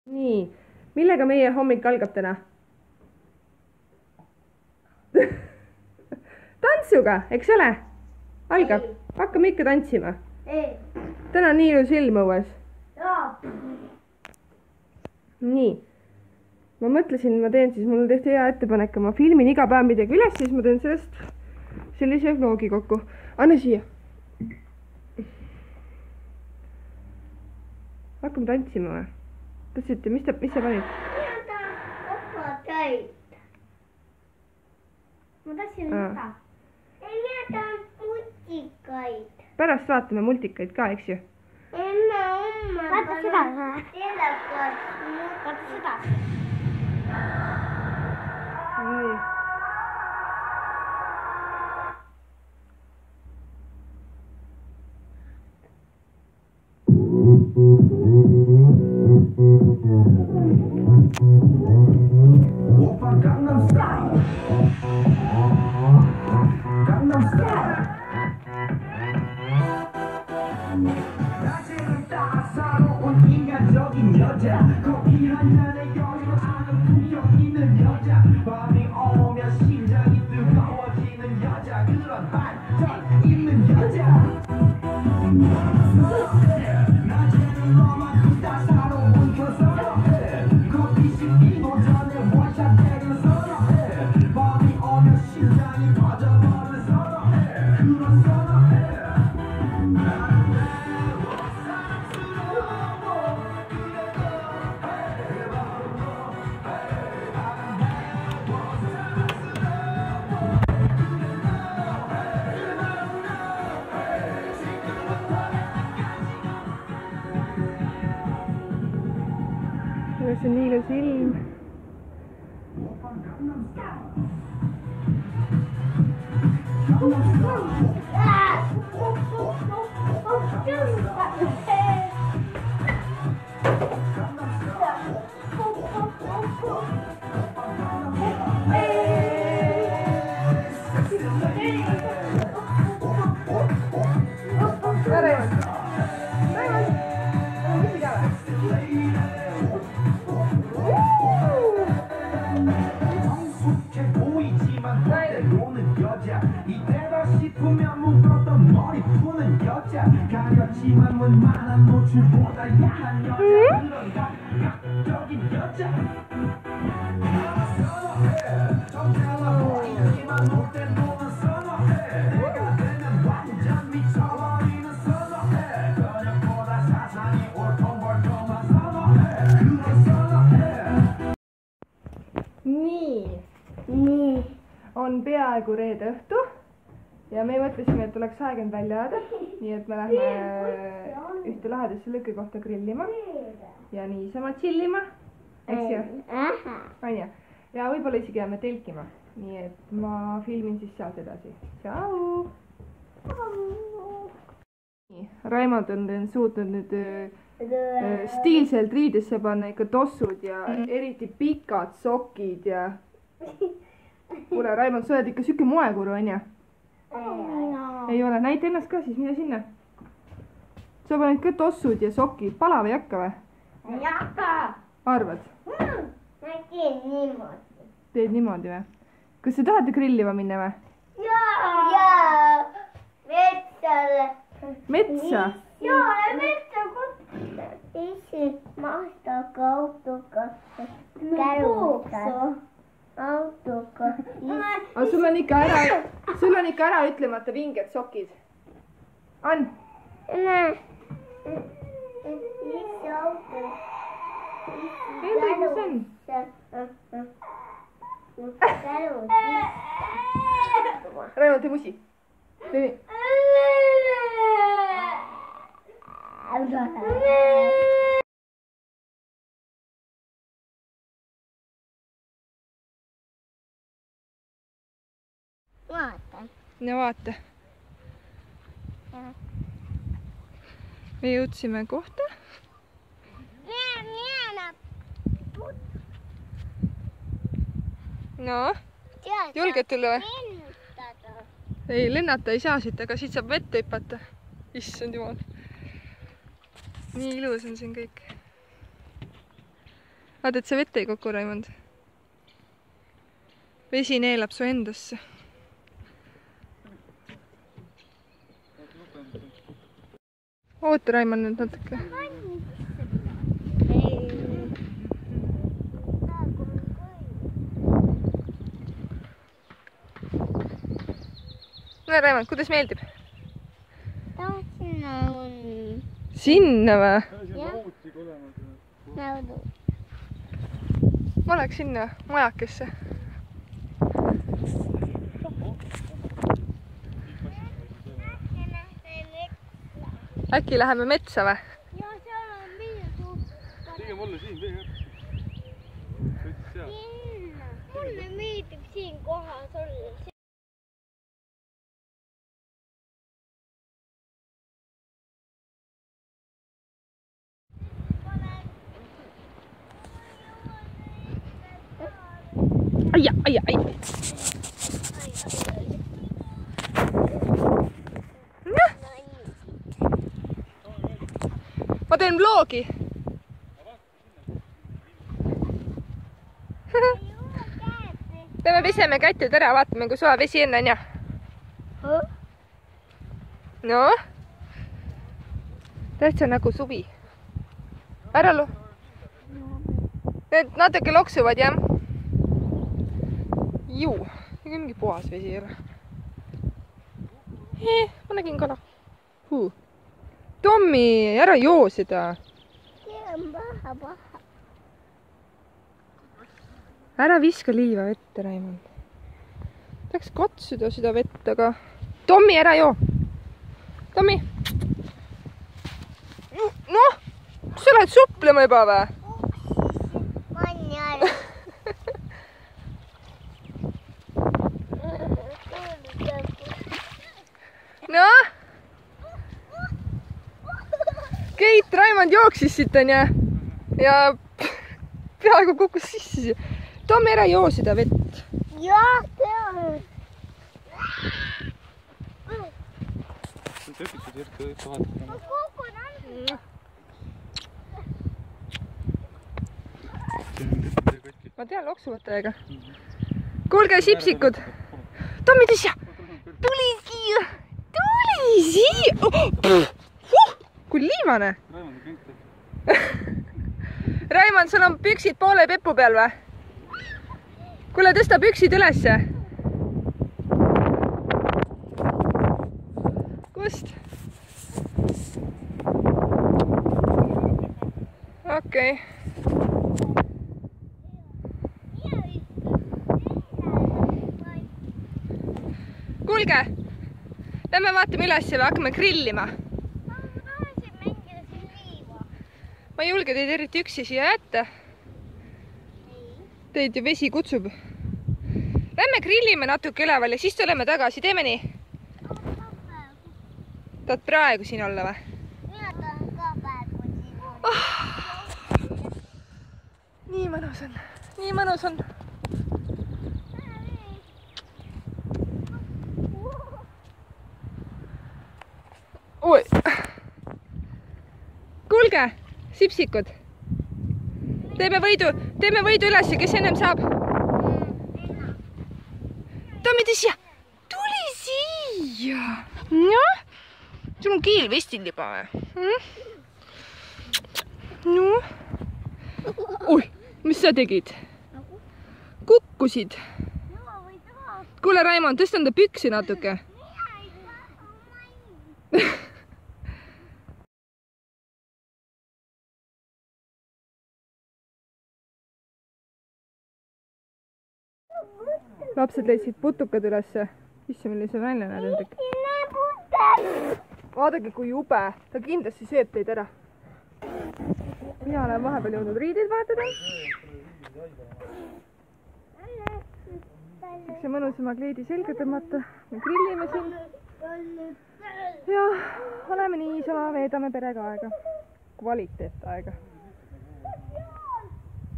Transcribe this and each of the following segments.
nii, millega meie hommik algab täna? Tantsuga, eks ole? Algab, hakkame ikka tantsima. Täna on nii ilus ilm õues. Nii, ma mõtlesin, ma teen siis, mul tehti hea ettepanek, ma filmin iga päev midagi üles, siis ma teen sellest sellise vlogi kokku. Anna siia. Hakkame tantsima või? Tahtsite, mis sa panid? Ma tahtsin võtta. Mina tahan multikaid. Pärast vaatame multikaid ka, eks ju? Vaata seda. Vaata seda. Nii. Gangnam Style. Gangnam Style. 낮에는 따사로운 인간적인 여자. 커피 한 잔에 여유를 아는 품격 있는 여자. 밤이 오면 심장이 뜨거워지는 여자. 그런 반전 있는 여자. 낮에는 너만큼 따사로운 그 선어해. 커피 식기도 전에 원샷 때린 선어해. 밤이 오면 심장이 빠져버린 선어해. 그런 선어해. See on nii ilus ilm. 이때다 싶으면 묶었던 머리 푸는 여자. 가렸지만 웬만한 노출보다 야한 여자. 그런 감각적인 여자. 선어해. 정장아 보이지만 놀 땐 노는 선어해. 내가 되면 완전 미쳐버리는 선어해. 그녀보다 사상이 올통벌통한 선어해. 그런 선어해. Nii. On peaaegu reede õhtu ja me mõtlesime, et oleks aeg end välja ajada, nii et me lähme ühte lahedasse lõkke kohta grillima ja niisama chillima, eks ju? Anja. Ja võib-olla isegi jääme telkima, nii et ma filmin siis sealt edasi. Tšau! Raimond on suutnud nüüd stiilselt riidesse panna ikka tossud ja eriti pikad sokid ja kuule, Raimond, sa oled ikka siuke moekuru, on ju? Ei ole, näita ennast ka siis, mida sinna? Sa paned ka tossud ja sokid, palav ei hakka või? Ei hakka. Arvad? Ma teen niimoodi. Teed niimoodi või? Kas te tahate grillima minna või? Jaa. Metsale. Metsa? Jaa, metsa kotta. Isi maastaga autoga. Kärusta. Autoga. Aga sul on ikka ära ütlemata vinged sokid. On? Isi auto. Hendrik, mis on? Raimond, tee musi. Tee nii. Vaata. No vaata. Me jõudsime kohta. No, julged tulla või? Ei, lennata ei saa siit, aga siit saab vette hüpata. Issand jumal. Nii ilus on siin kõik. vaata, et see vett ei kuku, Raimond. Vesi neelab su endasse. Oota, Raimond, nüüd natuke. No Raimond, kuidas meeldib? Sinna või? Ma oleks sinna majakesse. Äkki läheme metsa või? Ja seal on miidu. Pigem olla siin vee ääres. Mulle meeldib siin kohas olla. Aia, aia, aia. Ma teen vlogi. Peame peseme kätted ära, vaatame, kui soe vesi enne on ja. No? Tähtsa nagu suvi. Ära lu. Need natuke loksuvad, jah? Juu, mingi puhas vesi ei ole. Ma nägin kala. Tommi, ära joo seda. See on paha. Ära viska liiva vette, Raimond. Tahaks katsuda seda vett, aga... Tommi, ära joo! Tommi! Noh! Sa lähed suplema juba või? Manni all. Noh! Keit, Raimond jooksis siit, on ja? Ja peaaegu kukkus sisse. Tommi, ära joo seda vett. Jah, see on. Ma kukun alla. Ma tean, loksuvad täiega. Kuulge, sipsikud! Tommi, tule siia! Tuli siia! Tuli siia! Kui liimane! Raimond, sul on püksid poole pepu peal või? Kuule, tõsta püksid ülesse. Kust? Okei. Kuulge, lähme vaatame üles või hakkame grillima. Ma tahasin mängida siin liiva. Ma ei julge teid eriti üksi siia jätta. Teid ju vesi kutsub. Lähme grillime natuke üleval ja siis tuleme tagasi. Teeme nii? Tahad praegu siin olla või? Mina tahan ka praegu siin olla. Nii mõnus on. Nii mõnus on. Oi. Kuulge, sipsikud. Teeme võidu üles, kes ennem saab. Tommi, tule siia. Tuli siia. Noh, sul on keel vestil juba või? Noh. Oi, mis sa tegid? Kukkusid. Kuule, Raimond, tõsta enda püksi natuke. Lapsed leidsid putukad ülesse. Isse, millise välja näed endake. Vaadake, kui jube. Ta kindlasti sööb teid ära. Mina olen vahepeal jõudnud riidid vahetada. Üks see mõnusama kleidi selga tõmmata. Me grillime siin. Ja oleme niisama, veedame perega aega. Kvaliteetaega.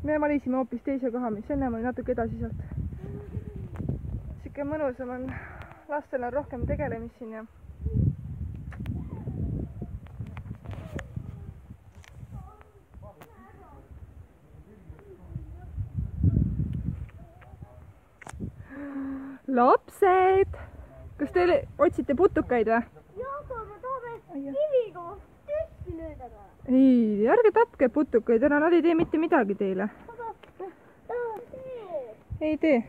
Me valisime hoopis teise koha, mis ennem oli natuke edasi sealt. Sikke mõnusam on. Lastel on rohkem tegelemist siin ja lapsed, kas te otsite putukaid või? Jaa, aga me tahame kiviga tüssi lööda ka. ei, ärge tapke putukaid ära, nad ei tee mitte midagi teile. ei tee.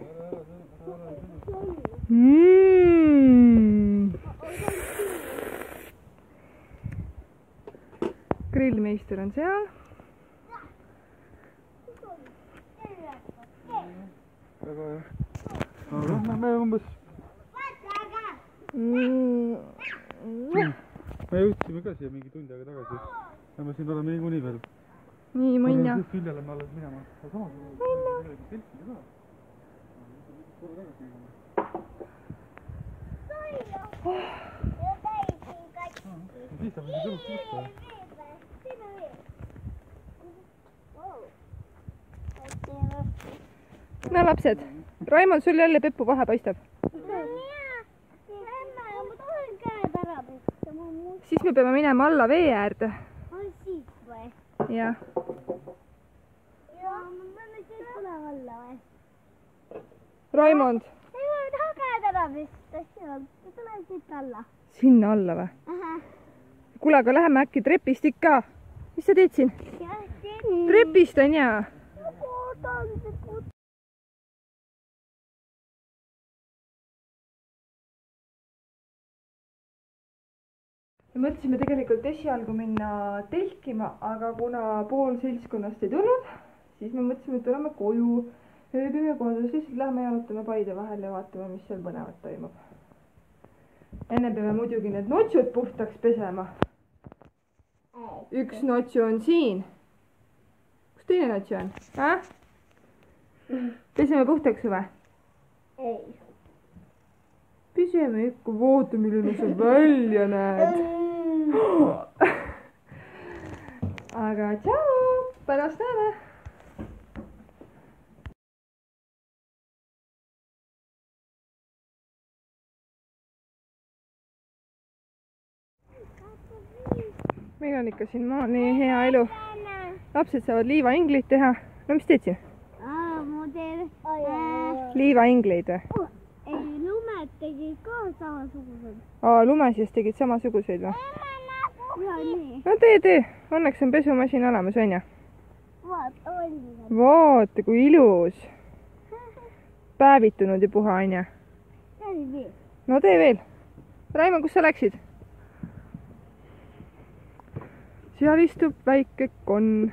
grillmeister on seal. väga hea. aga me umbes. me jõudsime ka siia mingi tund aega tagasi. ja me siin oleme niikuinii veel. nii, Mõnja. küljele me alles minema. siis ta võiks õlut tõsta. no lapsed, Raimond, sul jälle Peppu vahe paistab. siis me peame minema alla vee äärde. jah. Raimond. sinna alla või? kuule, aga läheme äkki trepist ikka. mis sa teed siin? trepist on jaa. me mõtlesime tegelikult esialgu minna telkima, aga kuna pool seltskonnast ei tulnud, siis me mõtlesime, et tuleme koju, ööbime kodus, lihtsalt lähme jalutame Paide vahel ja vaatame, mis seal põnevat toimub. enne peame muidugi need notsud puhtaks pesema. üks notsu on siin. kus teine notsu on? peseme puhtaks või? ei. peseme ikka, vaata milline sa välja näed. aga tšau, pärast näeme. meil on ikka siin maal nii hea elu. lapsed saavad liivaingleid teha. no mis teed siin? liivaingleid või? ei, lumed tegid ka samasugused. lume siis tegid samasuguseid või? ja nii. no tee. õnneks on pesumasin olemas, on ju? vaata, oli. vaata, kui ilus. päevitunud ja puha, on ju? no tee veel. Raimond, kus sa läksid? seal istub väike konn.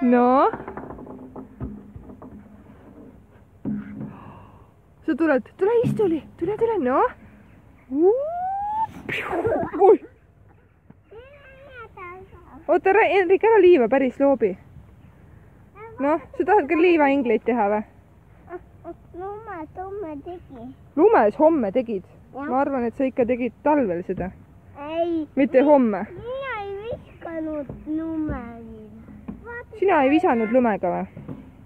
no? sa tuled, tule istuli, tule, no? oi! oota, Henrik, ära liiva, päris loobi. noh, sa tahad ka liivaingleid teha või? lumes homme tegi. lumes homme tegid? ma arvan, et sa ikka tegid talvel seda. ei. mitte homme. mina ei viskanud lumeni. sina ei visanud lumega või?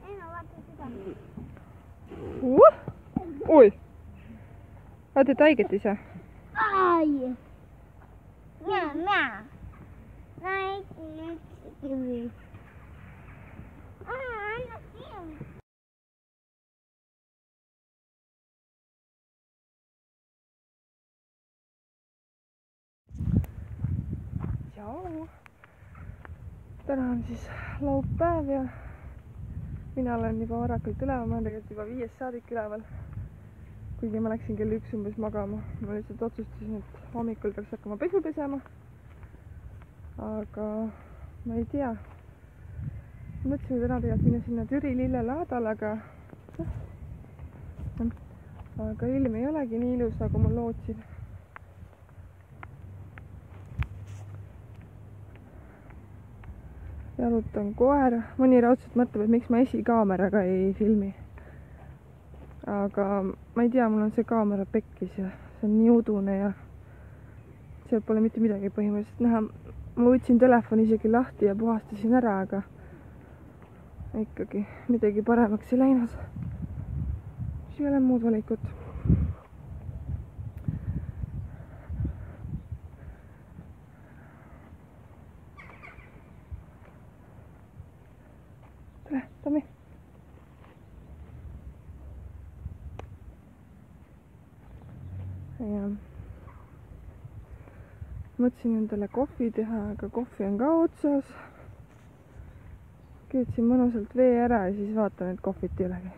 ei no vaata seda. oi! vaata, et haiget ei saa. ai. Mia. Näiteks. Anna siia. Tšau! täna on siis laupäev ja mina olen juba varakult üleval, ma olen tegelikult juba 5 saadik üleval. kuigi ma läksin kell 1 umbes magama. ma lihtsalt otsustasin, et hommikul peaks hakkama pesu pesema. aga ma ei tea. mõtlesin täna tegelikult minna sinna Türi lillelaadale, aga ilm ei olegi nii ilus, nagu ma lootsin. jalutan koera, mõni raudselt mõtleb, et miks ma esikaameraga ei filmi. aga ma ei tea, mul on see kaamera pekkis ja see on nii udune ja sealt pole mitte midagi põhimõtteliselt näha. ma võtsin telefoni isegi lahti ja puhastasin ära, aga ikkagi midagi paremaks ei läinud. siis ei ole muud valikut. tule, Tommi. ja mõtlesin endale kohvi teha, aga kohvi on ka otsas. Keetsin mõnusalt vee ära ja siis vaatan, et kohvit ei olegi.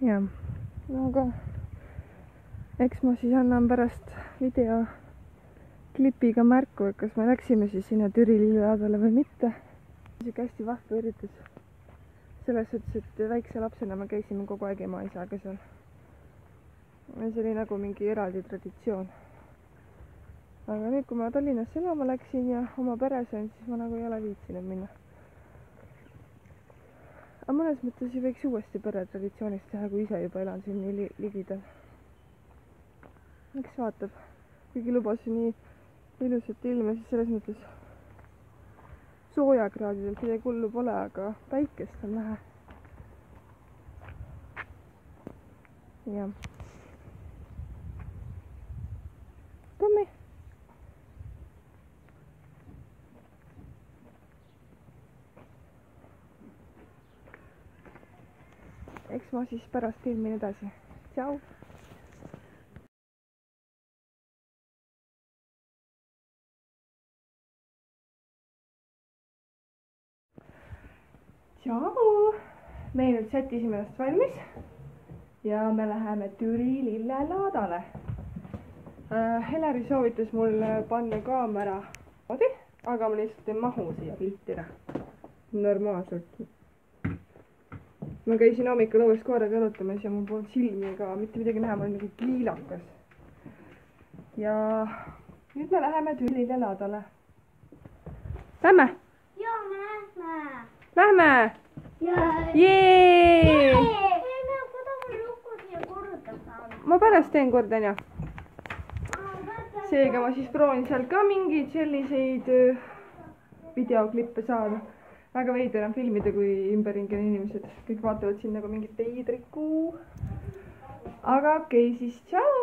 jah, aga eks ma siis annan pärast videoklipiga märku, et kas me läksime siis sinna Türi lilleladale või mitte. Siuke hästi vahva üritus. Selles suhtes, et väikse lapsena me käisime kogu aeg ema-isaga seal. See oli nagu mingi eraldi traditsioon. Aga nüüd, kui ma Tallinnasse elama läksin ja oma pere sain, siis ma nagu ei ole viitsinud minna. Aga mõnes mõttes võiks uuesti pere traditsioonist teha, kui ise juba elan siin nii ligidal. Eks vaatab. Kuigi lubasin nii ilusat ilma, siis selles mõttes soojakraadidelt midagi hullu pole, aga päikest on vähe. jah. Tommi. Eks ma siis pärast filmin edasi. Tšau! Tšau! Me nüüd sättisime ennast valmis ja me läheme Türi lillelaadale. Heleri soovitas mul panna kaamera moodi, aga ma lihtsalt ei mahu siia piltile. Normaalselt. Ma käisin hommikul õues koeraga jalutamas ja mul polnud silmi ega mitte midagi näha, ma olin nagu kiilakas. Ja nüüd me läheme Türi lillelaadale. Lähme! Joo, me lähme! Lähme! Jee! Ma pärast teen kord, Anja. Seega ma siis proovin seal ka mingeid selliseid videoklippe saada. Väga veider on filmida, kui ümberringi on inimesed. Kõik vaatavad siin nagu mingit veidrikku. Aga okei, siis tšau!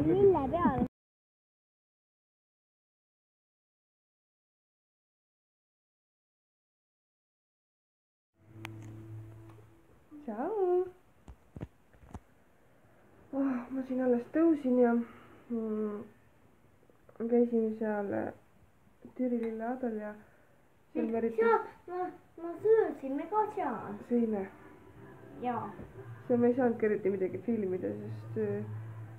Lille peale. Tšau! Ma siin alles tõusin ja käisime seal Türi lilleladal ja seal ma söösin, me ka seal. Sõime. Jaa. Seal me ei saanudki eriti midagi filmida, sest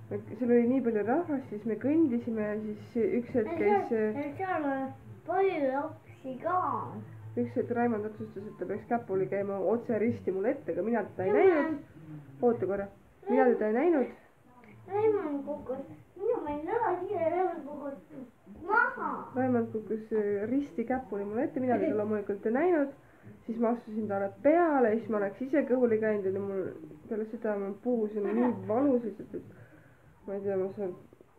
seal oli nii palju rahvast, siis me kõndisime ja siis üks hetk käis... Seal on palju lapsi ka. Üks hetk Raimond otsustas, et ta peaks käpuli käima otse risti mulle ette, aga mina teda ei näinud. Oota korra. Mina teda ei näinud. Raimond kukkus. Minu meil väga kiire Raimond kukkus maha. Raimond kukkus risti käpuli mulle ette, mina teda loomulikult ei näinud. Siis ma astusin talle peale ja siis ma oleks ise kõhuli käinud ja mul peale seda ma puhusin nii valusalt, et ma ei tea, ma seal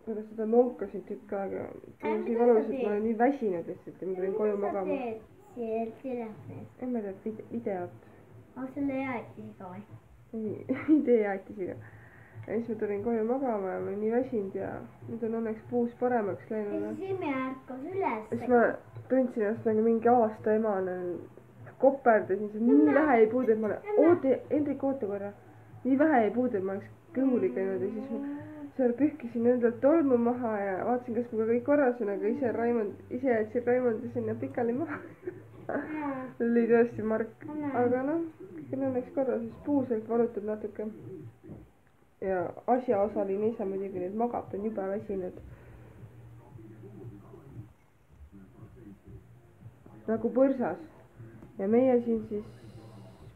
peale seda monkasin tükk aega. Puhusin valusalt, ma olen nii väsinud lihtsalt ja ma tulin koju magama. Mis sa teed telefoni? Ma teed videot. Selle jäätisiga või? Ei, videojäätisiga. Ja siis ma tulin koju magama ja ma olin nii väsinud ja nüüd on õnneks puus paremaks läinud. Siis me ärkas üles. Siis ma tundsin ennast nagu mingi aasta emane. Koperdasin, see nii vähe ei puudu, et ma olen... Hendrik, oota korra. Nii vähe ei puudu, et ma oleks kõhuli käinud ja siis ma seal pühkisin endalt tolmu maha ja vaatasin, kas muga kõik korras on, aga ise jätsin Raimondi sinna pikali maha. Oli tõesti Mark. Aga noh, kõik on õnneks korras, siis puuselt valutab natuke. Ja asjaosaline isa muidugi nüüd magab, ta on juba väsinud. Nagu põrsas. Ja meie siin siis,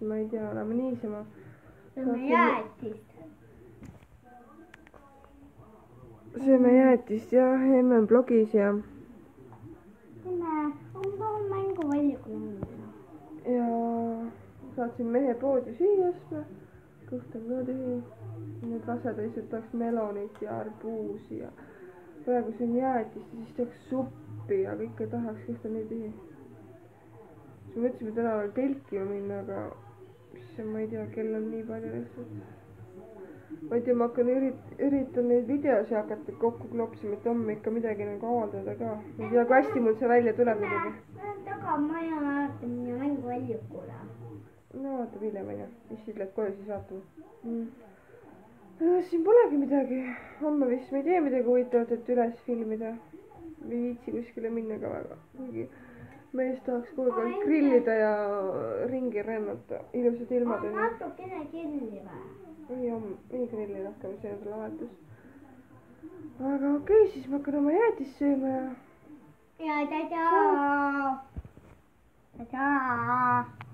ma ei tea, oleme niisama. Sööme jäätist. Sööme jäätist ja emme on blogis ja... on mängu väljakul. Ja saatsin mehe poodi süüa ostma. kõht on ka tühi. Need rasedad lihtsalt tahaks melonit ja arbuusi ja praegu siin jäätist ja siis tahaks suppi ja kõike tahaks, kõht on nii tühi. siis mõtlesime täna veel telkima minna, aga issand, ma ei tea, kell on nii palju lihtsalt. ma ei tea, ma hakkan üritan neid videosi hakata kokku klopsima, et homme ikka midagi nagu avaldada ka. ma ei tea, kui hästi mul see välja tuleb muidugi. tagamaja vaata minna mänguväljakule. no vaatab hiljem onju, siis lähed koju, siis vaatame. siin polegi midagi, homme vist ma ei tee midagi huvitavat, et üles filmida. ei viitsi kuskile minna ka väga, kuigi mees tahaks kogu aeg grillida ja ringi rännata, ilusad ilmad onju. natukene kinni või? ei grilli rohkem, see nädalavahetus. aga okei, siis ma hakkan oma jäätist sööma ja. ja tada. tada.